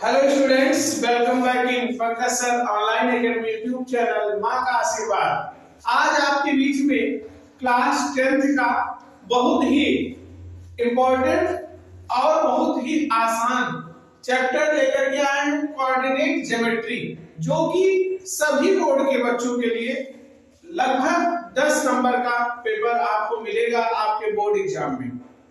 Hello students, welcome back in Pankaj sir online academy YouTube channel माँ का आशीर्वाद। आज आपके बीच में क्लास 10th का बहुत ही इम्पोर्टेंट और बहुत ही आसान चैप्टर लेकर के आए हैं, कोऑर्डिनेट ज्योमेट्री, जो कि सभी बोर्ड के बच्चों के लिए लगभग 10 नंबर का पेपर आपको मिलेगा आपके बोर्ड एग्जाम में।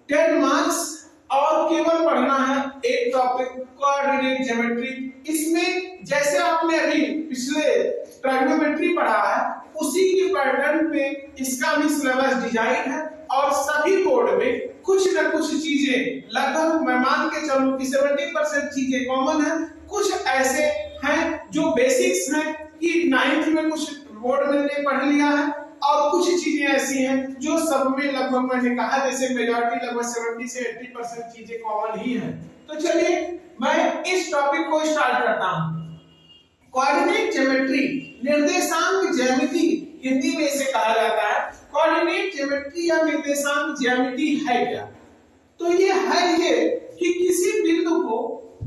10 मार्क्स और केवल पढ़ना है एक टॉपिक, कोऑर्डिनेट ज्योमेट्री। इसमें जैसे आपने अभी पिछले ट्राइगोनोमेट्री पढ़ा है, उसी के पैटर्न पे इसका भी सिलेबस डिजाइन है और सभी बोर्ड में कुछ न कुछ चीजें, लगभग मैं मान के चलूं कि 70% चीजें कॉमन है। कुछ ऐसे हैं जो बेसिक्स हैं कि 9th में कुछ बोर्ड में पढ़ लिया है और कुछ चीजें ऐसी हैं जो सब में लगभग मैंने कहा जैसे मेजॉरिटी लगभग 70 से 80% चीजें कॉमन ही हैं। तो चलिए मैं इस टॉपिक को स्टार्ट करता हूं। कोऑर्डिनेट ज्योमेट्री, निर्देशांक ज्यामिति हिंदी में इसे कहा जाता है। कोऑर्डिनेट ज्योमेट्री या निर्देशांक ज्यामिति है क्या? तो ये है ये कि किसी बिंदु को,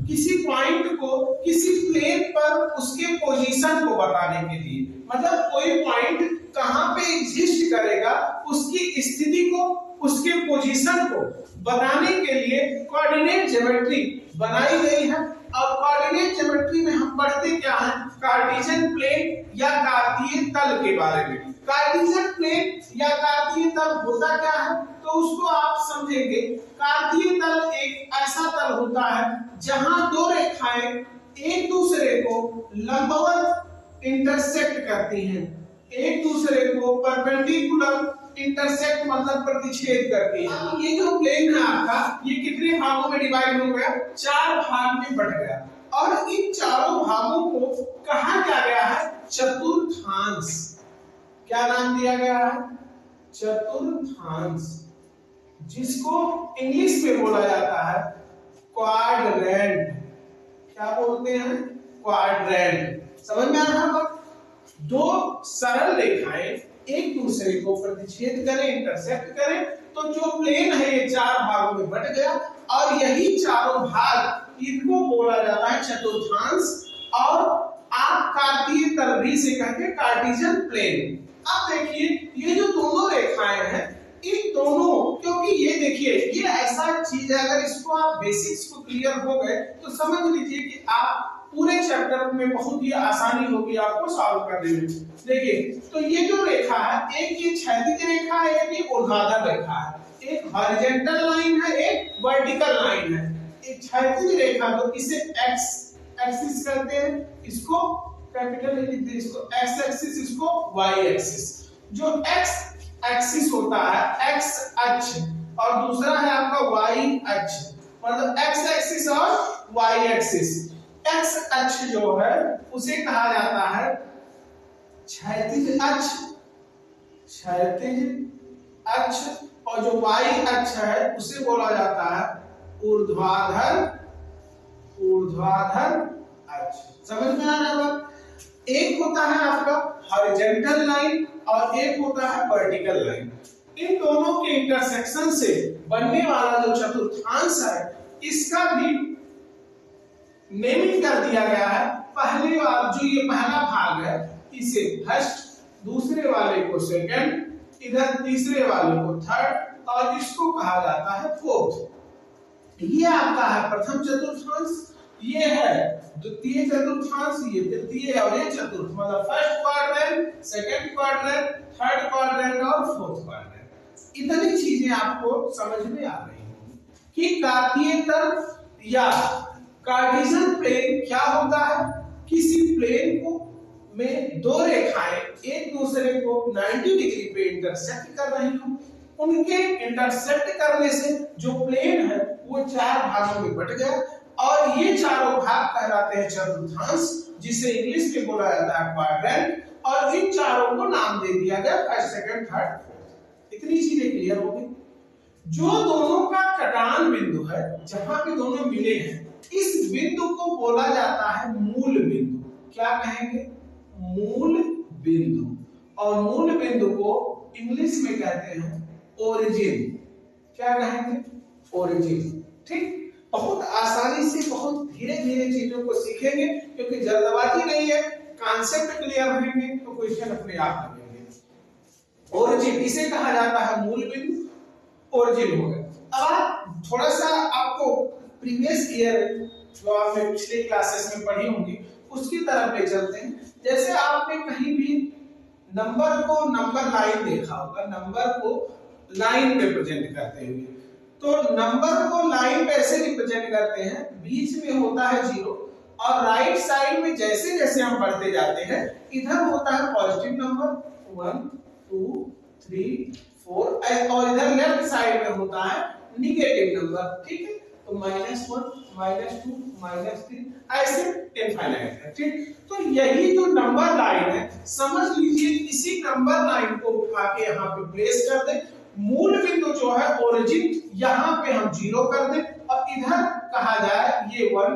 किसी पॉइंट को किसी प्लेन पर उसके पोजीशन को बताने के लिए, मतलब कोई पॉइंट कहां पे एग्जिस्ट करेगा, उसकी स्थिति को, उसके पोजीशन को बताने के लिए कोऑर्डिनेट ज्योमेट्री बनाई गई है। और कोऑर्डिनेट ज्योमेट्री में हम पढ़ते क्या है? कार्टेशियन प्लेन या कार्तीय तल के बारे में। कार्टेशियन प्लेन या कार्तीय तल होता क्या है तो उसको आप समझेंगे। कार्तीय तल एक ऐसा तल होता है जहां दो रेखाएं एक दूसरे को लंबवत इंटरसेक्ट करती हैं, एक दूसरे को परपेंडिकुलर इंटरसेक्ट मतलब प्रतिच्छेद करती हैं। ये जो प्लेन है आपका, ये कितने भागों में डिवाइड हो गया? 4 भाग में बट गया और इन चारों भागों को कहा क्या गया है? चतुर्थांश। क्या नाम दिया गया है? चतुर्थांश, जिसको इंग्लिश में बोला जाता है क्वाड्रेंट। क्या बोलते हैं? क्वाड्रेंट। समझ में आ रहा है? दो सरल रेखाएं एक दूसरे को प्रतिच्छेद करें, इंटरसेक्ट करें, तो जो प्लेन है ये 4 भागों में बट गया और यही चारों भाग इनको बोला जाता है चतुर्थांश। और आप कार्तीय तल भी से कहते हैं कार्टेशियन प्लेन। अब देखिए ये जो दोनों रेखाएं हैं, इन दोनों, क्योंकि ये देखिए ये ऐसा चीज है, अगर इसको आप बेसिक्स को क्लियर हो गए तो समझ लीजिए कि आप पूरे चैप्टर में बहुत ही आसानी होगी आपको सॉल्व करने में। देखिए तो ये जो रेखा है, एक ये क्षैतिज रेखा है, एक ये ऊर्ध्वाधर रेखा है, एक हॉरिजॉन्टल लाइन है, एक वर्टिकल लाइन है। एक क्षैतिज रेखा तो इसे एक्स एक्सिस कहते हैं, इसको कैपिटल लिख दीजिए, इसको एक्स एक्सिस, इसको वाई एक्सिस। जो एक्स एक्सिस होता है एक्स अक्ष और दूसरा है आपका वाई अक्ष, मतलब एक्स एक्सिस और वाई एक्सिस। एक्स अक्ष जो है उसे कहा जाता है क्षैतिज अक्ष, क्षैतिज अक्ष, और जो वाई अक्ष है उसे बोला जाता है ऊर्ध्वाधर, ऊर्ध्वाधर अक्ष। समझ में आ रहा है? एक होता है आपका हॉरिजॉन्टल लाइन और एक होता है वर्टिकल लाइन। इन दोनों के इंटरसेक्शन से बनने वाला जो चतुर्थांश है, इसका भी नेमिंग कर दिया गया है। पहले वाला जो ये पहला भाग है इसे फर्स्ट, दूसरे वाले को सेकंड, इधर तीसरे वाले को थर्ड और इसको कहा जाता है फोर्थ। ये आपका है प्रथम चतुर्थांश, ये है द्वितीय चतुर्थांश, ये तृतीय और ये चतुर्थ, मतलब first quadrant, second quadrant, third quadrant और फोर्थ क्वाड्रेंट। इतनी चीजें आपको समझ में आ रही होंगी कि कार्तीय तल या कार्टेशियन प्लेन क्या होता है। किसी प्लेन को में दो रेखाएं एक दूसरे को 90 डिग्री पे इंटरसेक्ट कर रही हो, उनके इंटरसेक्ट करने से जो प्लेन है वो 4 भागों में बट गया और ये चारों भाग कहलाते हैं चतुर्थांश, जिसे इंग्लिश में बोला जाता है क्वाड्रेंट। और इन चारों को नाम दे दिया गया फर्स्ट, सेकंड, थर्ड, फोर्थ। इतनी चीजें क्लियर हो गई। जो दोनों का कटान बिंदु है, जहां पे दोनों मिले हैं, इस बिंदु को बोला जाता है मूल बिंदु। क्या कहेंगे? मूल बिंदु। और मूल बिंदु को इंग्लिश में कहते हैं ओरिजिन। क्या कहेंगे? ओरिजिन। ठीक, बहुत आसानी से, बहुत धीरे धीरे चीजों चीजों को सीखेंगे, क्योंकि जल्दबाजी नहीं है, कॉन्सेप्ट क्लियर रहेंगे तो क्वेश्चन अपने आप लगेंगे। ओरिजिन इसे कहा जाता है मूल बिंदु, ओरिजिन हो गया। अब आप थोड़ा सा आपको प्रीवियस ईयर जो आपने पिछले क्लासेस में पढ़ी होंगी उसकी तरफ ले चलते हैं। जैसे आपने कहीं भी नंबर को नंबर लाइन देखा होगा, नंबर को लाइन पे प्रेजेंट करते हुए, तो नंबर को लाइन पे ऐसे रिप्रेजेंट करते हैं, बीच में होता है 0 और राइट साइड में जैसे जैसे हम बढ़ते जाते हैं इधर होता है पॉजिटिव नंबर 1 2 3 4 और इधर लेफ्ट साइड में होता है निगेटिव नंबर। ठीक है, तो -1 -2 -3 ऐसे इनफाइनाइट है। ठीक, तो यही जो नंबर लाइन है, समझ लीजिए इसी नंबर लाइन को उठा के यहाँ पे प्लेस कर दे, मूल बिंदु जो है ओरिजिन यहाँ पे हम 0 कर दे और इधर कहा जाए ये 1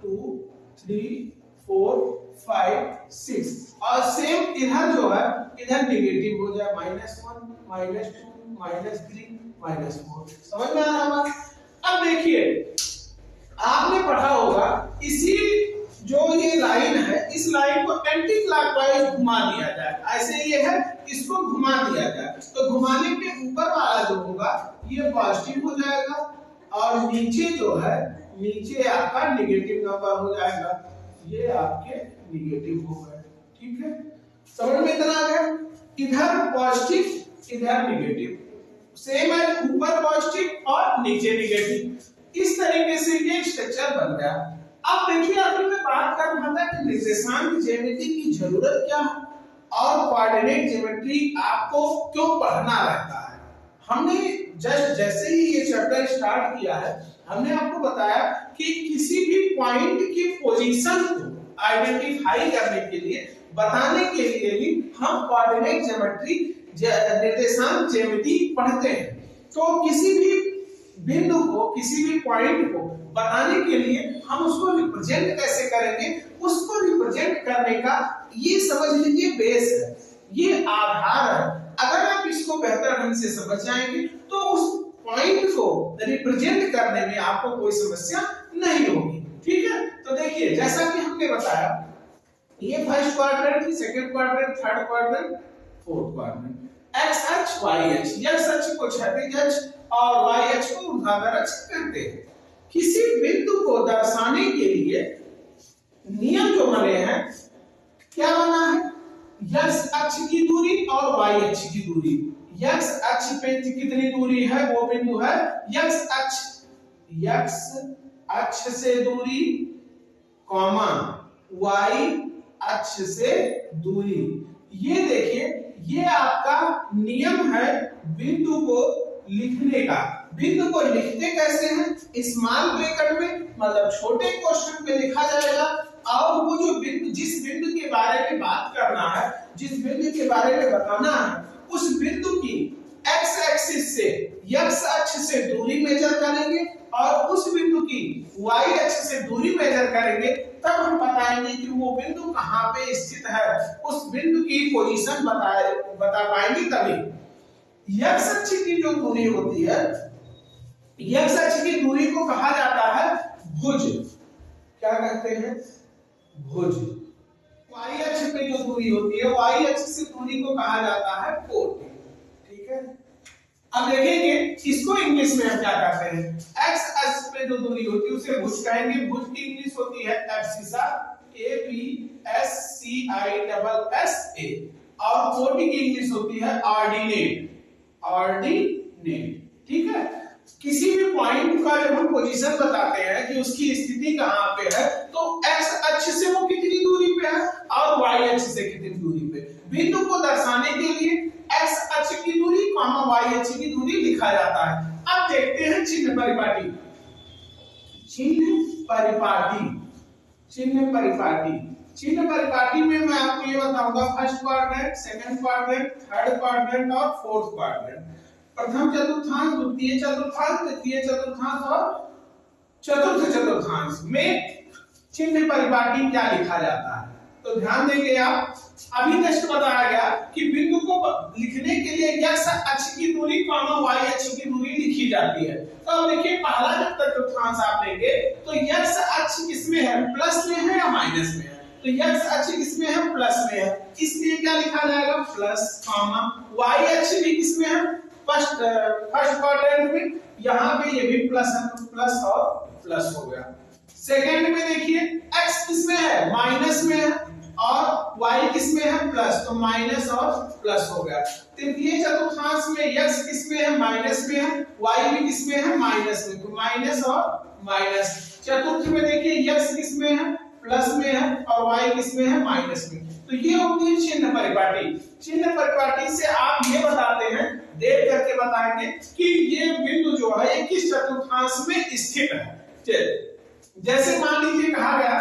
2 3 4 5 6 और सेम इधर जो है इधर निगेटिव हो जाए -1 -2 -3 -4। समझ में आ रहा बात? अब देखिए आपने पढ़ा होगा इसी जो ये लाइन है, इस लाइन को एंटी क्लॉकवाइज घुमा दिया जाए, ऐसे ये है इसको घुमा दिया जाए, तो घुमाने के ऊपर वाला जो होगा ये पॉजिटिव हो जाएगा और नीचे जो है नीचे आपका निगेटिव नंबर हो जाएगा, ये आपके निगेटिव हो गए। ठीक है, समझ में इतना आ गया? इधर पॉजिटिव इधर निगेटिव, सेम है, ऊपर पॉजिटिव और नीचे निगेटिव, इस तरीके से ये स्ट्रक्चर बन गया। अब देखिए आखिर में बात कर रहा था कि निर्देशांक ज्यामिति की जरूरत क्या है और कोऑर्डिनेट ज्योमेट्री आपको क्यों पढ़ना रहता है। हमने जैसे ही ये चैप्टर स्टार्ट किया है हमने आपको बताया कि किसी भी पॉइंट की पोजीशन को आइडेंटिफाई करने के लिए, बताने के लिए ही हम कोऑर्डिनेट ज्योमेट्री निर्देशांक ज्यामिति पढ़ते हैं। तो किसी भी बिंदु को, किसी भी पॉइंट को बताने के लिए हम उसको रिप्रेजेंट कैसे करेंगे, उसको रिप्रेजेंट करने का ये समझ लीजिए बेस है, ये आधार है। अगर आप इसको बेहतर ढंग से समझ जाएंगे तो उस पॉइंट को रिप्रेजेंट करने में आपको कोई समस्या नहीं होगी। ठीक है, तो देखिए जैसा कि हमने बताया ये first quadrant, second quadrant, third quadrant, fourth quadrant, x अक्ष वाई अक्ष, एक्स अक्ष को क्षैतिज अक्ष और वाई अक्ष को ऊर्ध्वाधर अक्ष कहते हैं। किसी बिंदु को दर्शाने के लिए नियम जो बने हैं, क्या बना है? एक्स अक्ष की दूरी और वाई अक्ष की दूरी। एक्स अक्ष पे कितनी दूरी है वो बिंदु है एक्स अक्ष, एक्स अक्ष से दूरी कॉमा वाई अक्ष से दूरी। ये देखिए ये आपका नियम है बिंदु को लिखने का। बिंदु को लिखते कैसे हैं? स्मॉल ब्रैकेट में, मतलब छोटे क्वेश्चन में लिखा जाएगा और वो जो बिंदु, जिस बिंदु के बारे में बात करना है, जिस बिंदु के बारे में बताना है, उस बिंदु की एक्स एक्सिस से, एक्स अक्ष से दूरी मेजर करेंगे और उस बिंदु की वाई अक्ष से दूरी मेजर करेंगे, तब हम बताएंगे कि वो बिंदु कहाँ पे स्थित है, उस बिंदु की पोजीशन बता पाएंगे तभी। एक्स अक्ष की जो दूरी होती है, एक्स अक्ष की दूरी को कहा जाता है भुज। क्या कहते हैं? भुज। वाई अक्ष पे जो दूरी होती है, वाई अक्ष से दूरी को कहा जाता है कोण। ठीक है, अब देखेंगे इसको इंग्लिश में हम क्या कहते हैं। एक्स अक्ष पे जो दूरी होती है उसे भुज कहेंगे। भुज की इंग्लिश होती है एब्सिसा, ABSCISSA, और कोण की इंग्लिश होती है ऑर्डिनेट, ऑर्डिनेट। ठीक है, किसी भी पॉइंट का जब हम पोजीशन बताते हैं कि उसकी स्थिति कहां पे है, तो एक्स अक्ष से वो कितनी दूरी पे है और वाई अक्ष से कितनी दूरी पे। बिंदु को दर्शाने के लिए एक्स अक्ष की दूरी कॉमा वाई अक्ष की दूरी लिखा जाता है। अब देखते हैं चिन्ह परिपाटी। चिन्ह परिपाटी, चिन्ह परिपाटी, चिन्ह परिपाटी में मैं आपको ये बताऊंगा first quadrant, second quadrant, third quadrant और फोर्थ क्वाड्रेंट। प्रथम चतुर्थांश, द्वितीय चतुर्थांश, तृतीय चतुर्थांश और चतुर्थ चतुर्थांश में चिन्ह परिपाटी क्या लिखा जाता है। तो ध्यान देंगे आप, अभी जस्ट बताया गया कि बिंदु को लिखने के लिए x अक्ष की दूरी कॉमा y अक्ष की दूरी लिखी जाती है। तो अब देखिए पहला जब चतुर्थांश आप लेंगे तो x अक्ष किसमें है, प्लस में है या माइनस में है, तो x अक्ष किसमें है, प्लस में है, इसलिए क्या लिखा जाएगा प्लस कॉमा, y अक्ष भी किसमें है, फर्स्ट क्वाड्रेंट में, यहाँ पे ये भी प्लस है, प्लस और प्लस हो गया। सेकंड में देखिए x किसमें है, माइनस में है, और y किसमें है, प्लस, तो माइनस और प्लस हो गया। तृतीय चतुर्थांश में x किसमें है, माइनस में है, y भी किसमें है, माइनस में, तो माइनस और माइनस। चतुर्थ में देखिए x किसमें है, प्लस में है, और y किसमें है, माइनस में। तो ये होती है चिन्ह परिपाटी। चिन्ह परिपाटी से आप ये बताते हैं, देख करके बताएंगे कि ये बिंदु जो है ये किस चतुर्थांश में स्थित है। जैसे मान लीजिए कहा गया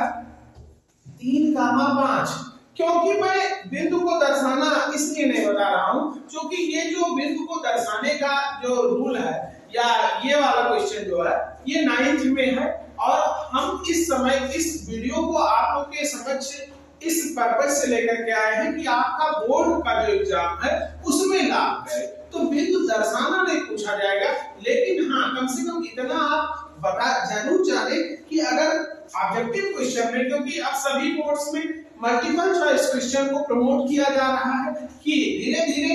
3,5, क्योंकि मैं बिंदु को दर्शाना इसलिए नहीं बता रहा हूं क्योंकि ये जो बिंदु को दर्शाने का जो रूल है या ये वाला क्वेश्चन जो है ये 9th में है, और हम इस समय इस वीडियो को आप लोग के समक्ष इस पर्पज से लेकर के आए हैं कि आपका बोर्ड का जो एग्जाम है उसमें लाभ है। तो बिंदु दर्शाना नहीं पूछा जाएगा, लेकिन हाँ कम से कम इतना आप बता जरूर जाने कि अगर ऑब्जेक्टिव क्वेश्चन में, क्योंकि अब सभी बोर्ड्स में मल्टीपल चॉइस क्वेश्चन को प्रमोट किया जा रहा है कि धीरे धीरे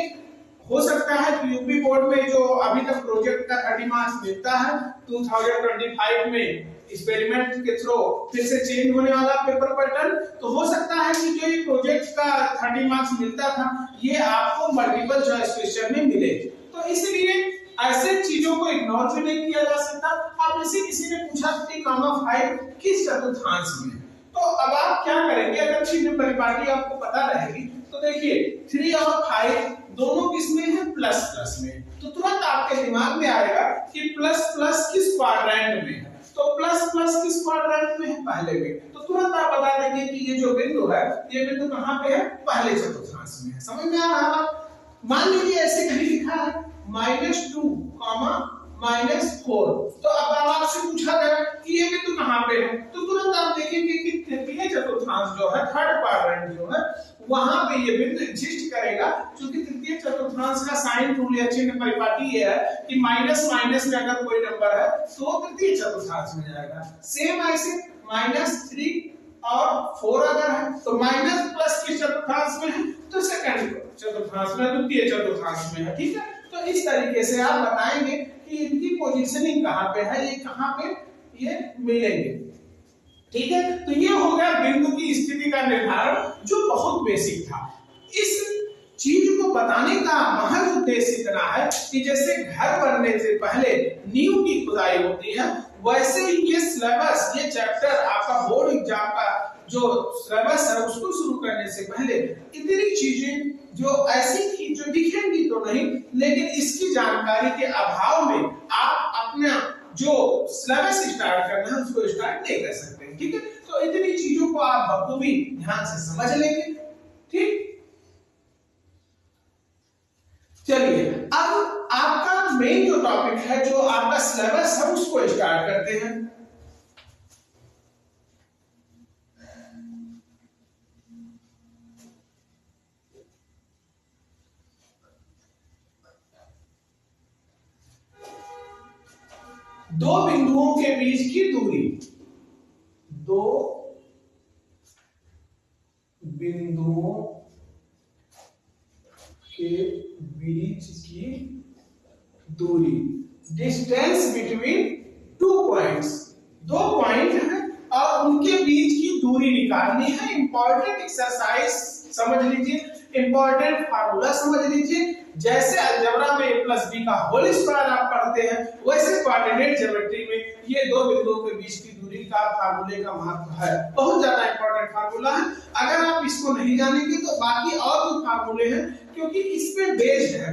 हो सकता है कि यूपी बोर्ड में जो अभी तक प्रोजेक्ट का 30 मार्क्स मिलता है 2025 में एक्सपेरिमेंट के थ्रू फिर से चेंज होने वाला पेपर पैटर्न, तो हो सकता है कि जो ये प्रोजेक्ट का 30 मार्क्स मिलता था ये आपको मल्टीपल चॉइस क्वेश्चन में मिले। तो इसलिए ऐसे चीजों को इग्नोर भी नहीं किया जा सकता। अब इसे किसी ने पूछा 3,5 किस चतुर्थांश में, तो अब आप क्या करेंगे, अगर चिन्ह परिपाटी आपको पता रहेगी तो देखिए 3 और 5 दोनों किसमें है, प्लस प्लस में, तो तुरंत आपके दिमाग में आएगा कि प्लस प्लस किस क्वाड्रेंट में है, तो प्लस प्लस किस क्वाड्रेंट में है, पहले में, तो तुरंत आप बता देंगे कि ये जो बिंदु है ये बिंदु कहां पे है, पहले चतुर्थांश में है। समझ में आ रहा है? मान लीजिए ऐसे कहीं लिखा है -2, -4, तो अब आपसे पूछा गया कि ये बिंदु कहां पे है, तो तुरंत आप देखेंगे कि तृतीय चतुर्थांश जो है, थर्ड क्वाड्रेंट जो है वहां पे ये बिंदु एग्जिस्ट करेगा, क्योंकि तृतीय चतुर्थांश का साइन रूल या चिन्ह परिपाटी ये है कि माइनस माइनस में अगर कोई नंबर है तो वो तृतीय चतुर्थांश में जाएगा। सेम ऐसे -3 और 4 अगर है तो माइनस प्लस किस चतुर्थांश में है, तो सेकंड चतुर्थांश में, द्वितीय चतुर्थांश में है। ठीक है, तो इस तरीके से आप बताएंगे कि इनकी पोजीशनिंग कहां पे है, ये कहां पे ये मिलेंगे। ठीक है, तो ये हो गया बिंदु की स्थिति का निर्धारण, जो बहुत बेसिक था। इस चीज को बताने का महज उद्देश्य इतना है कि जैसे घर बनने से पहले नींव की खुदाई होती है, वैसे ही ये सिलेबस, ये चैप्टर आपका बोर्ड एग्जाम का जो सिलेबस है उसको शुरू करने से पहले इतनी चीजें जो ऐसी थी जो दिखेंगी तो नहीं, लेकिन इसकी जानकारी के अभाव में आप अपना जो सिलेबस स्टार्ट करना है उसको स्टार्ट नहीं कर सकते। ठीक है, तो इतनी चीजों को आप बखूबी ध्यान से समझ लेंगे। ठीक, चलिए अब आपका मेन जो टॉपिक है, जो आपका सिलेबस है, उसको स्टार्ट करते हैं। दो बिंदुओं के बीच की दूरी, दो बिंदुओं के बीच की दूरी, डिस्टेंस बिटवीन 2 पॉइंट्स, 2 पॉइंट है और उनके बीच की दूरी निकालनी है। इंपॉर्टेंट एक्सरसाइज समझ लीजिए, इंपॉर्टेंट फार्मूला समझ लीजिए। जैसे अलजेब्रा में a+b का होल स्क्वायर आप पढ़ते हैं, वैसे कोऑर्डिनेट ज्योमेट्री में ये दो बिंदुओं के बीच की दूरी का फार्मूले का महत्व है, बहुत ज्यादा इंपॉर्टेंट फार्मूला है। अगर आप इसको नहीं जानेंगे तो बाकी और जो फार्मूले हैं, क्योंकि इस पे बेस्ड है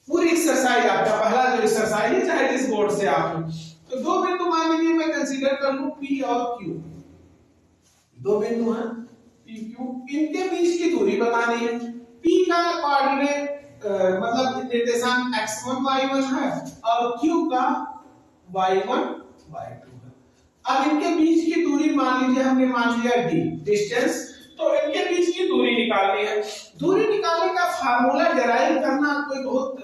पूरी एक्सरसाइज। आपका पहला जो एक्सरसाइज है, चाहे जिस बोर्ड से आप हो, तो दो बिंदु मान लीजिए मैं कंसीडर कर लूं P और Q, दो बिंदु हैं P Q, इनके बीच की दूरी बतानी है। P का कोऑर्डिनेट मतलब निर्देशांक x1 y1 है और Q का y1 y2 है। अब इनके बीच की दूरी मान मान लीजिए हमने मान लिया d डिस्टेंस, तो इनके बीच की दूरी निकालनी है। दूरी निकालने का फार्मूला डिराइव करना कोई बहुत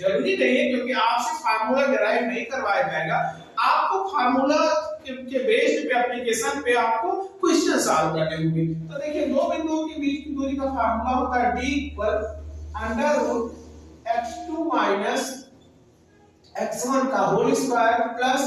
जरूरी नहीं है, क्योंकि आपसे फार्मूला डिराइव नहीं करवाया जाएगा। आपको फार्मूला के बेस्ड पे एप्लीकेशन पे आपको क्वेश्चन सॉल्व करने होंगे। तो देखिए दो बिंदुओं के बीच की दूरी का फार्मूला होता है d equal under root x2 minus x1 का whole square plus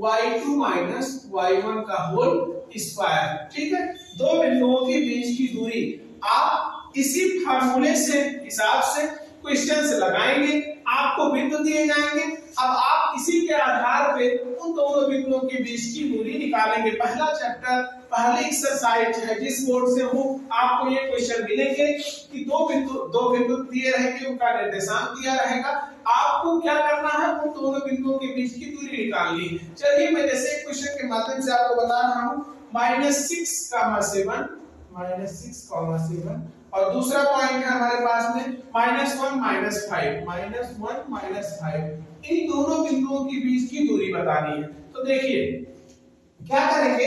y2 minus y1 का होल स्क्वायर। ठीक है, दो बिंदुओं के बीच की दूरी आप इसी फार्मूले से हिसाब से क्वेश्चंस लगाएंगे, आपको बिंदु दिए जाएंगे। अब आप इसी के आधार पे उन दोनों बिंदुओं के बीच की दूरी निकालेंगे। पहला चैप्टर, पहली एक्सरसाइज है, जिस बोर्ड से हो आपको ये क्वेश्चन मिलेंगे कि दो बिंदु दिए रहेंगे, उनका निर्देशांक दिया रहेगा, आपको क्या करना है, उन दोनों बिंदुओं के बीच की दूरी निकालनी है। चलिए मैं जैसे क्वेश्चन के माध्यम से आपको बता रहा हूँ, -6, -7 और दूसरा पॉइंट है हमारे पास में -1, -5 इन दोनों बिंदुओं के बीच की दूरी बतानी है। तो देखिए क्या करेंगे,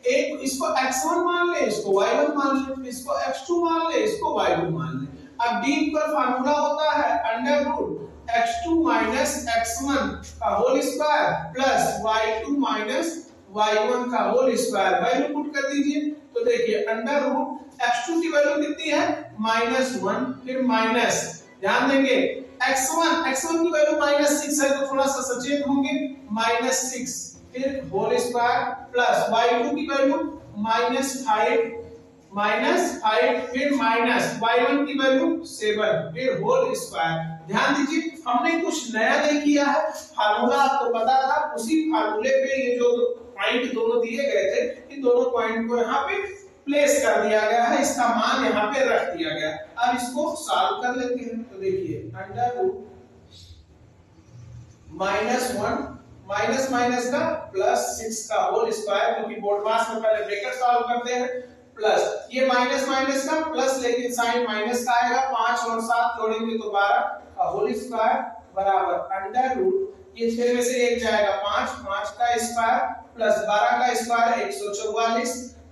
एक इसको x1 मान ले, इसको y1 मान ले, इसको x2 मान ले, इसको y2 मान ले। अब d का फार्मूला होता है under root x2 minus x1 का whole square plus y2 minus y1 का होल स्क्वायर। वैल्यू पुट कर दीजिए, तो देखिए अंडर रूट x2 की वैल्यू कितनी है -1, फिर माइनस, ध्यान देंगे x1 की वैल्यू -6 है, तो थोड़ा सा सचेत होंगे, -6, फिर होल स्क्वायर प्लस y2 की वैल्यू -5, फिर माइनस y1 की वैल्यू 7, फिर होल स्क्वायर। ध्यान दीजिए हमने कुछ नया नहीं किया है, फार्मूला आपको पता था, उसी फार्मूले पे ये जो पॉइंट दोनों दिए गए थे, इन दोनों पॉइंट को यहाँ पे प्लेस कर दिया गया है, इसका मान यहाँ पे रख दिया गया। अब इसको सॉल्व कर लेते हैं। तो देखिए अंडर रूट -1 माइनस का +6 का होल स्क्वायर, क्योंकि बोर्ड मास में पहले ब्रैकेट सॉल्व करते हैं, प्लस ये माइनस का प्लस, लेकिन साइन माइनस का आएगा, 5 और 7 जोड़ेंगे तो 12 का होल स्क्वायर बराबर अंडर रूट, ये 6 में से 1 जाएगा 5 का स्क्वायर प्लस 12 का स्क्वायर 144।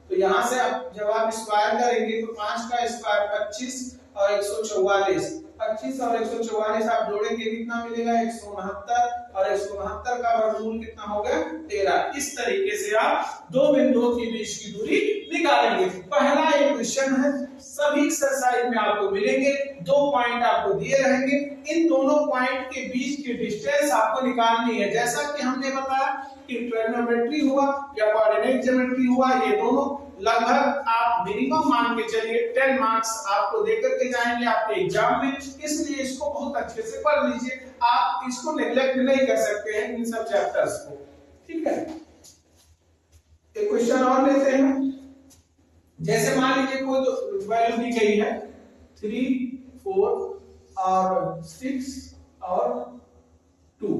तो यहाँ से आप जब आप स्क्वायर करेंगे तो 5 का स्क्वायर 25 और 144, 25 और 144 आप जोड़ेंगे कितना मिलेगा 169, और 169 का वर्गमूल कितना हो गया 13। इस तरीके से आप दो बिंदुओं के बीच की दूरी निकालेंगे। पहला एक क्वेश्चन है, सभी एक्सरसाइज में आपको मिलेंगे, दो पॉइंट आपको दिए रहेंगे, इन दोनों पॉइंट के बीच की डिस्टेंस आपको निकालनी है। जैसा कि हमने बताया कि ट्रिग्नोमेट्री हुआ या कोऑर्डिनेट ज्योमेट्री हुआ, ये दोनों लगभग आप मिनिमम मान के चलिए 10 मार्क्स आपको देकर के जाएंगे आपके एग्जाम में, इसलिए इसको बहुत अच्छे से पढ़ लीजिए, आप इसको नेग्लेक्ट नहीं कर सकते हैं इन सब चैप्टर्स को। ठीक है, एक क्वेश्चन और लेते हैं। जैसे मान लीजिए कोई वैल्यू दी गई है 3, 4 और 6 और 2,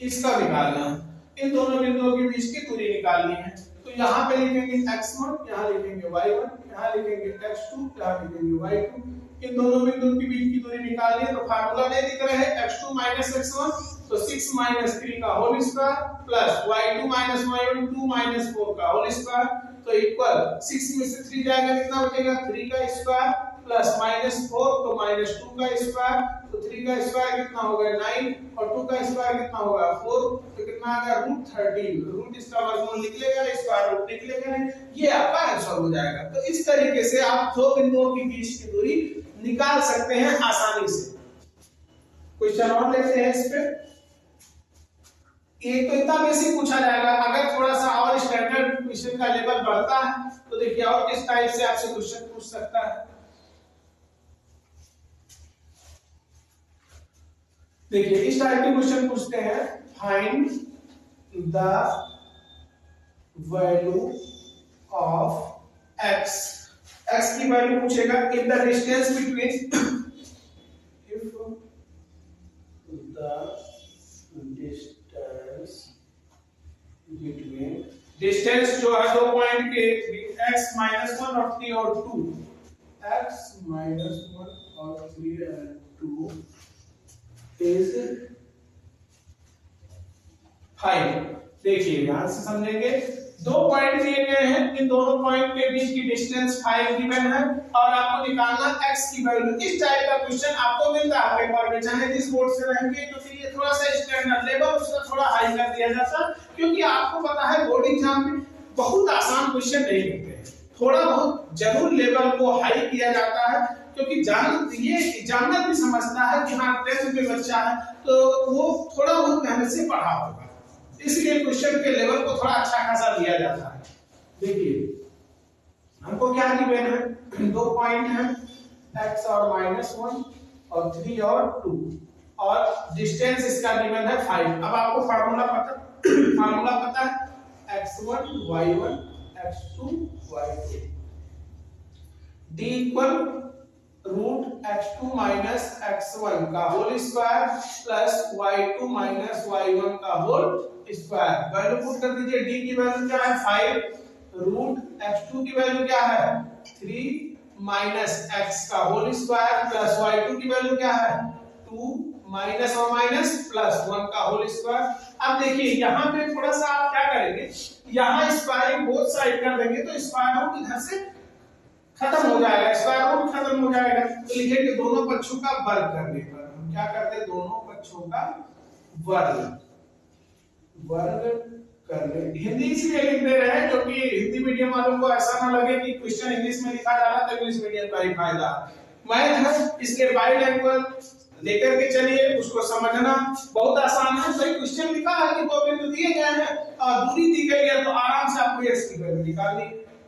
इसका निकालना है, इन दोनों बिंदुओं के बीच की दूरी निकालनी है। तो यहाँ पे लिखेंगे x1, यहाँ लिखेंगे y1, यहाँ लिखेंगे x2, यहाँ लिखेंगे y2, इन दोनों बिंदुओं के बीच की दूरी निकालनी है। तो फार्मूला नहीं दिख रहा है, x2 माइनस x1, तो 6 - 3 का whole square plus y2 minus y1 2 - 4 का होल स्क्वायर, तो इक्वल 6 में से 3 जाएगा कितना बचेगा 3 का स्क्वायर प्लस -4 तो -2 का स्क्वायर, तो 3 का स्क्वायर कितना हो गया 9 और 2 का स्क्वायर कितना होगा 4, तो कितना आ गया √13। रूट इसका वर्गमूल निकलेगा, स्क्वायर रूट निकलेगा, ये आपका आंसर हो जाएगा। तो इस तरीके से आप दो बिंदुओं के बीच की दूरी निकाल सकते हैं आसानी से। क्वेश्चन और लेते हैं इस पे। एक तो इतना बेसिक पूछा जाएगा, अगर थोड़ा सा और स्टैंडर्ड क्वेश्चन का लेवल बढ़ता है तो देखिए और किस टाइप से आपसे क्वेश्चन पूछ सकता है। देखिए इस टाइप के क्वेश्चन पूछते हैं, find the value of x, x की वैल्यू पूछेगा in the distance between, if the distance जो है दो पॉइंट के x -1 और 3 और 2, x -1 और 3 and 2 is 5। देखिए ध्यान से समझेंगे, दो पॉइंट दिए गए हैं पॉइंट, इन दोनों पॉइंट के बीच की डिस्टेंस 5 गिवन है और आपको निकालना x की वैल्यू। इस टाइप का क्वेश्चन आपको मिलता है पेपर में, चाहे जिस बोर्ड से रहेंगे, क्योंकि ये थोड़ा सा स्टैंडर्ड लेवल उसका थोड़ा हाई कर दिया जाता है, क्योंकि आपको पता है बोर्ड एग्जाम में बहुत आसान क्वेश्चन नहीं मिलते हैं, थोड़ा बहुत जरूर लेवल को हाई किया जाता है, क्योंकि ये एग्जामिनर भी समझता है कि हाँ 10th में बच्चा है तो वो थोड़ा बहुत मेहनत से पढ़ा होगा, इसलिए क्वेश्चन के लेवल को थोड़ा अच्छा खासा दिया जाता है। देखिए हमको क्या गिवन है, दो पॉइंट है x और -1 और 3 और 2 और डिस्टेंस इसका गिवन है 5। अब आपको फार्मूला पता है x1 y1 x2 y2 d equal root x2 minus x1 का whole square plus y2 minus y1 का होल स्क्वायर। वैल्यू पुट कर दीजिए, d की वैल्यू क्या है 5, रूट x2 की वैल्यू क्या है 3 माइनस x का होल स्क्वायर प्लस y2 की वैल्यू क्या है 2 माइनस और माइनस प्लस 1 का होल स्क्वायर। अब देखिए यहाँ पे थोड़ा सा आप क्या करेंगे, यहाँ स्क्वायरिंग बोथ साइड कर देंगे तो स्क्वायर रूट इधर से खत्म हो जाएगा, स्क्वायर रूट खत्म हो जाएगा, तो लिखेंगे दोनों पक्षों का वर्ग करने पर। हम क्या करते हैं, दोनों पक्षों का वर्ग करने। हिंदी इसलिए लिख दे रहे हैं क्योंकि हिंदी मीडियम वालों को ऐसा ना लगे कि क्वेश्चन इंग्लिश में लिखा जा रहा है तो इंग्लिश मीडियम का ही फायदा। मैथ है इसके बाइलैंग्वेज लेकर के चलिए, उसको समझना बहुत आसान है। सही क्वेश्चन लिखा है कि दो बिंदु दिए गए हैं और दूरी दी गई है, तो आराम से आपको x की वैल्यू निकालनी,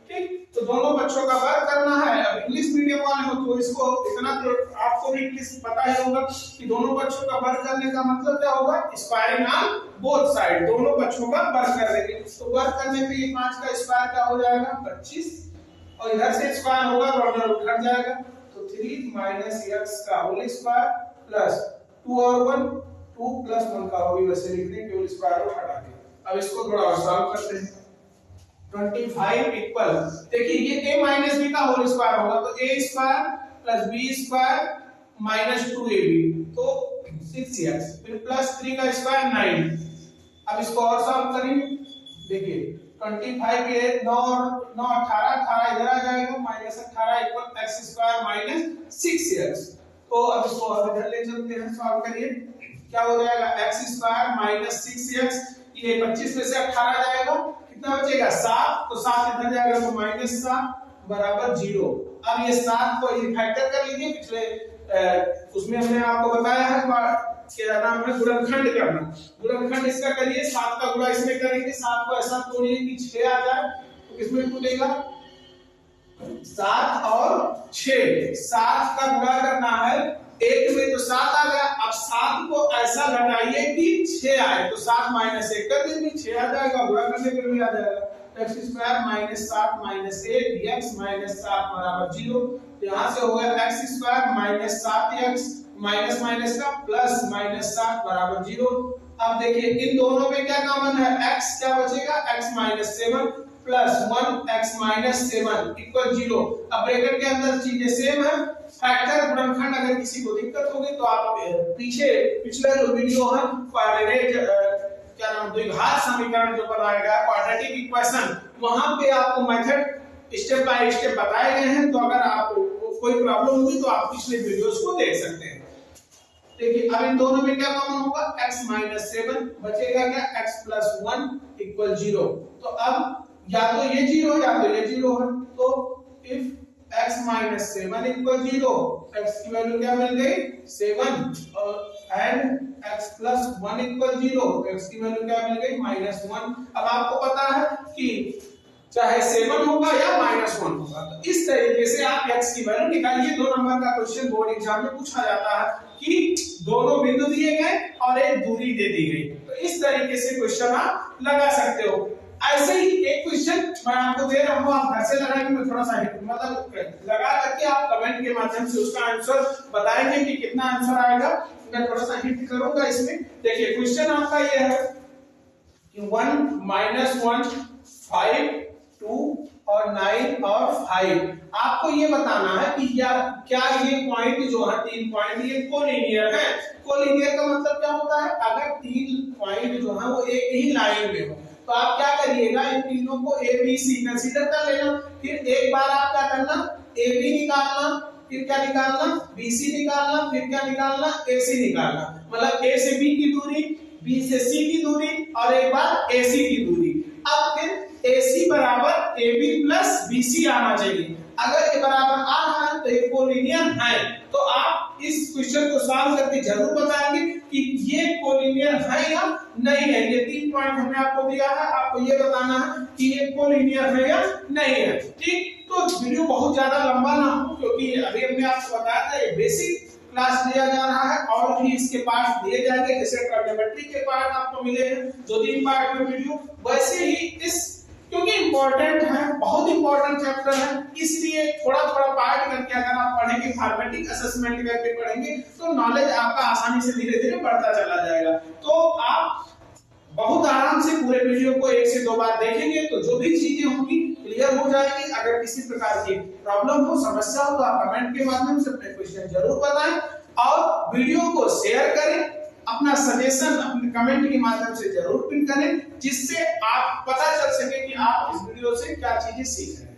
ठीक। तो दोनों बच्चों का वर्ग करना है। अब इंग्लिश मीडियम वाले हो तो इसको इतना तो आपको भी पता ही होगा कि दोनों बच्चों का वर्ग करने का मतलब क्या होगा, स्क्वायरिंग ऑन बोथ साइड, दोनों बच्चों का वर्ग कर देंगे। तो वर्ग करने पे ये 5 का स्क्वायर क्या हो जाएगा 25 और इधर से स्क्वायर होगा तो उधर जाएगा, तो 3 माइनस x का होल स्क्वायर प्लस 2 और 1 2 प्लस 1 का होगी, वैसे लिख दें केवल स्क्वायर रूट हटा के। अब इसको थोड़ा और सॉल्व करते हैं। 25 इक्वल, देखिए ये a माइनस b का होल स्क्वायर होगा तो a square plus b square minus 2ab तो 6x, फिर प्लस 3 का स्क्वायर 9। अब इसको और सॉल्व करेंगे, देखिए 25 ये 9 9 18 इधर आ जाएगा, minus 18 equal x square minus 6x। तो अब इसको और इधर ले चलते हैं, सॉल्व करिए, क्या हो जाएगा x स्क्वायर माइनस 6x, ये 25 में से 18 जाएगा, कितना बचेगा 7, तो 7 इधर जाएगा तो माइनस 7 बराबर 0। अब ये 7 को ये फैक्टर कर लीजिए, पिछले उसमें हमने आपको बताया है क्या नाम है गुणनखंड करना। गुणनखंड इसका करिए, 7 का गुणा इसमें करेंगे, 7 को ऐसा तोड़िए कि 6 आ जाए, तो किसमें टूटेगा 7 और 6, 7 का गुणा करना है 1 में तो 7 आ गया। अब 7 को ऐसा घटाइए कि 6 आए, तो 7 माइनस 1 कर देंगे, 6 आ जाएगा, गुणा करने पे भी आ जाएगा। x square minus 7 minus 1 dx minus 7 बराबर 0। यहाँ से हो गया x square minus 7x minus minus का प्लस माइनस 7 बराबर 0। अब देखिए इन दोनों में क्या कॉमन है, x क्या बचेगा x minus 7 plus 1x minus 7 equal 0। अब ब्रैकेट के अंदर चीजें सेम है, फैक्टर गुणनखंड अगर किसी को दिक्कत होगी तो आप पिछला जो वीडियो है क्या नाम द्विघात समीकरण जो बनाएगा क्वाड्रेटिक इक्वेशन, वहां पे आपको मेथड स्टेप बाय स्टेप बताए गए हैं, तो अगर आपको कोई प्रॉब्लम होगी तो आप पिछले वीडियोस को देख सकते हैं। देखिए अब इन दोनों में क्या कॉमन होगा, x माइनस 7 बचेगा क्या x प्लस 1 इक्वल 0। तो अब या तो ये 0 या तो ये 0 है, तो if x minus 7 equal 0, x की वैल्यू क्या मिल गई 7 और and x plus 1 equal 0, x की वैल्यू क्या मिल गई -1। अब आपको पता है कि चाहे 7 होगा या -1 होगा, तो इस तरीके से आप x की वैल्यू निकालिए। 2 नंबर का क्वेश्चन बोर्ड एग्जाम में पूछा जाता है कि दोनों बिंदु दिए गए और एक दूरी दे दी गई, तो इस तरीके से क्वेश्चन आप लगा सकते हो। ऐसे ही एक क्वेश्चन मैं आपको दे रहा हूं, आप घर से लगाएंगे, मैं थोड़ा सा मतलब लगा करके आप कमेंट के माध्यम से उसका आंसर बताएंगे कि कितना आंसर आएगा। मैं थोड़ा सा हिंट करूंगा इसमें। देखिए क्वेश्चन आपका ये है कि 1 - 1 5 2 और 9 और 5, आपको ये बताना है कि क्या ये पॉइंट जो है 3 पॉइंट ये कोलिनियर है। कोलिनियर का मतलब क्या होता है, अगर 3 पॉइंट जो है वो एक ही लाइन में हो, तो आप क्या करिएगा, इन तीनों को ए बी सी कंसीडर कर लेना। फिर एक बार आप क्या करना, ए बी निकालना, फिर क्या निकालना, बी सी निकालना, फिर क्या निकालना, ए सी निकालना। मतलब ए से बी की दूरी, बी से सी की दूरी और एक बार ए सी की दूरी। अब फिर ए सी बराबर A B plus B C आना चाहिए। अगर ये बराबर आ रहा है तो ये कोलिनियर है। तो आप इस क्वेश्चन को सॉल्व करके जरूर बताएंगे कि ये कोलिनियर है या नहीं है। ये 3 पॉइंट हमने आपको दिया है, आपको ये बताना है कि ये कोलिनियर है या नहीं है। ठीक, तो वीडियो बहुत ज्यादा लंबा ना हो, क्योंकि अभी हमने आपको बताया था ये बेसिक क्लास लिया जा रहा है और भी इसके पार्ट दिए जाएंगे। जैसे ट्रिग्नोमेट्री के पार्ट आपको मिले हैं 2-3 पार्ट में वीडियो, वैसे ही इस, क्योंकि इंपॉर्टेंट है, बहुत इंपॉर्टेंट चैप्टर है, इसलिए थोड़ा थोड़ा पार्ट करके अगर आप पढ़ेंगे, फॉर्मेटिक असेसमेंट करके पढ़ेंगे तो नॉलेज आपका आसानी से धीरे धीरे बढ़ता चला जाएगा। तो आप बहुत आराम से पूरे वीडियो को 1 से 2 बार देखेंगे तो जो भी चीजें होंगी क्लियर हो जाएगी। अगर किसी प्रकार की प्रॉब्लम हो, समस्या हो, तो आप कमेंट के माध्यम से अपने क्वेश्चन जरूर बताएं और वीडियो को शेयर करें। अपना सजेशन अपने कमेंट के माध्यम से जरूर पिन करें, जिससे आप पता चल सके कि आप इस वीडियो से क्या चीजें सीख रहे हैं।